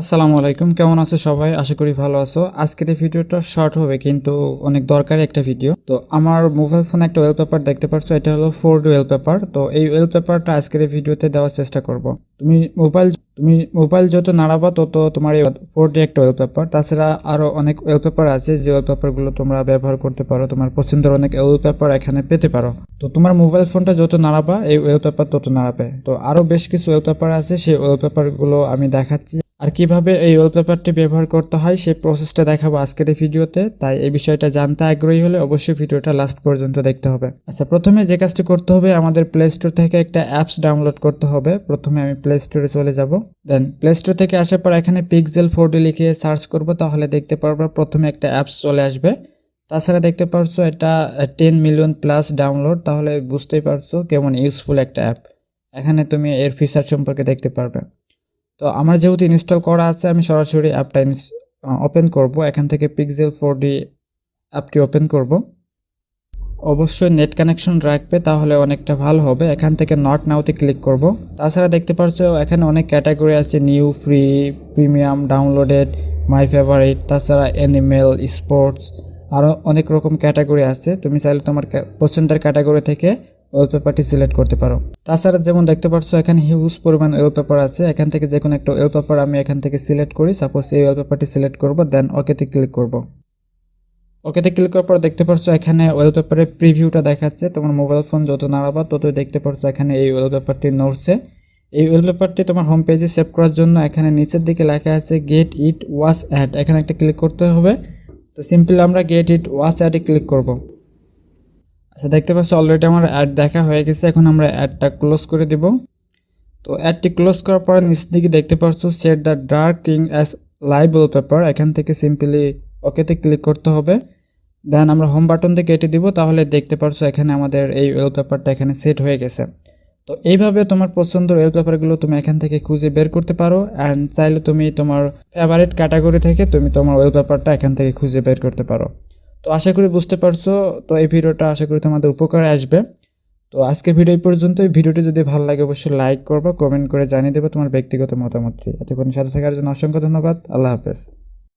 আসসালামু আলাইকুম, কেমন আছো সবাই? আশা করি ভালো আছো। আজকের এই ভিডিওটা শর্ট হবে কিন্তু অনেক দরকারি একটা ভিডিও। তো আমার মোবাইল ফোনে একটা ওয়ালপেপার দেখতে পাচ্ছ, এটা হলো 4D ওয়ালপেপার। তো এই ওয়ালপেপারটা আজকের এই ভিডিওতে দেওয়ার চেষ্টা করব। তুমি মোবাইল যত নাড়াবা তত তোমার এই 4D একটা ওয়ালপেপার। তাছাড়া আরো অনেক ওয়ালপেপার আছে যে ওয়ালপেপারগুলো তোমরা ব্যবহার করতে পারো, তোমার পছন্দের অনেক ওয়ালপেপার এখানে পেতে পারো। তো তোমার মোবাইল ফোনটা যত নাড়াবা এই ওয়ালপেপার তত নাড়াবে। তো আরো বেশ কিছু ওয়ালপেপার আছে, সেই ওয়ালপেপারগুলো আমি দেখাচ্ছি আর কিভাবে এই ওয়ালপেপারটি ব্যবহার করতে হয় সেই প্রসেসটা দেখাবো আজকের এই ভিডিওতে। তাই এই বিষয়টা জানতে আগ্রহী হলে অবশ্যই ভিডিওটা লাস্ট পর্যন্ত দেখতে হবে। আচ্ছা, প্রথমে যে কাজটি করতে হবে, আমাদের প্লে স্টোর থেকে একটা অ্যাপস ডাউনলোড করতে হবে। প্রথমে আমি প্লে স্টোরে চলে যাব। দেন প্লে স্টোর থেকে আসার পর এখানে পিক্সেল 4D লিখে সার্চ করব, তাহলে দেখতে পারবো প্রথমে একটা অ্যাপস চলে আসবে। তাছাড়া দেখতে পারছো এটা 10 মিলিয়ন প্লাস ডাউনলোড, তাহলে বুঝতেই পারছো কেমন ইউজফুল একটা অ্যাপ। এখানে তুমি এর ফিচার সম্পর্কে দেখতে পারবে। তো আমার যেহেতু ইনস্টল করা আছে, আমি সরাসরি অ্যাপটা ওপেন করব। এখান থেকে পিক্সেল 4D অ্যাপটি ওপেন করব। অবশ্যই নেট কানেকশন রাখবে, তাহলে অনেকটা ভালো হবে। এখান থেকে নট নাওতে ক্লিক করব। তাছাড়া দেখতে পাচ্ছ এখানে অনেক ক্যাটাগরি আছে, new, free, premium, downloaded, my favourite, তাছাড়া অ্যানিমেল, স্পোর্টস, আরও অনেক রকম ক্যাটাগরি আছে। তুমি চাইলে তোমার পছন্দের ক্যাটাগরি থেকে ওয়ালপেপারটি সিলেক্ট করতে পারো। তাছাড়া যেমন দেখতে পাচ্ছ এখানে হিউজ পরিমাণ ওয়ালপেপার আছে। এখান থেকে যে কোনো একটা ওয়ালপেপার আমি এখান থেকে সিলেক্ট করি। সাপোজ এই ওয়ালপেপারটি সিলেক্ট করব, দেন ওকেতে ক্লিক করব। ওকেতে ক্লিক করার পর দেখতে পাচ্ছ এখানে ওয়ালপেপারের প্রিভিউটা দেখাচ্ছে। তোমার মোবাইল ফোন যত নাড়াবা ততই দেখতে পাচ্ছ এখানে এই ওয়ালপেপারটি নড়ছে। এই ওয়ালপেপারটি তোমার হোম পেজে সেভ করার জন্য এখানে নিচের দিকে লেখা আছে গেট ইট ওয়াচ অ্যাড, এখানে একটা ক্লিক করতে হবে। তো সিম্পলি আমরা গেট ইট ওয়াচ অ্যাডে ক্লিক করব। আচ্ছা, দেখতে পাচ্ছ অলরেডি আমার অ্যাড দেখা হয়ে গেছে। এখন আমরা অ্যাডটা ক্লোজ করে দিব। তো অ্যাডটি ক্লোজ করার পর নিচ দিকে দেখতে পাচ্ছ set the dark king as live wallpaper, এখান থেকে সিম্পলি ওকেতে ক্লিক করতে হবে। দেন আমরা হোম বাটন থেকে কেটে দিব, তাহলে দেখতে পাচ্ছ এখানে আমাদের এই ওয়ালপেপারটা এখানে সেট হয়ে গেছে। তো এইভাবে তোমার পছন্দের ওয়ালপেপারগুলো তুমি এখান থেকে খুঁজে বের করতে পারো। অ্যান্ড চাইলে তুমি তোমার ফেভারিট ক্যাটাগরি থেকে তুমি তোমার ওয়ালপেপারটা এখান থেকে খুঁজে বের করতে পারো। তো আশা করি বুঝতে পারছো। তো এই ভিডিওটা আশা করি তোমাদের উপকারে আসবে। তো আজকে ভিডিও এই পর্যন্তই। ভিডিওটি যদি ভালো লাগে অবশ্যই লাইক করবা, কমেন্ট করে জানিয়ে দেবে তোমার ব্যক্তিগত মতামতটি। এতক্ষণ সাথে থাকার জন্য অসংখ্য ধন্যবাদ। আল্লাহ হাফেজ।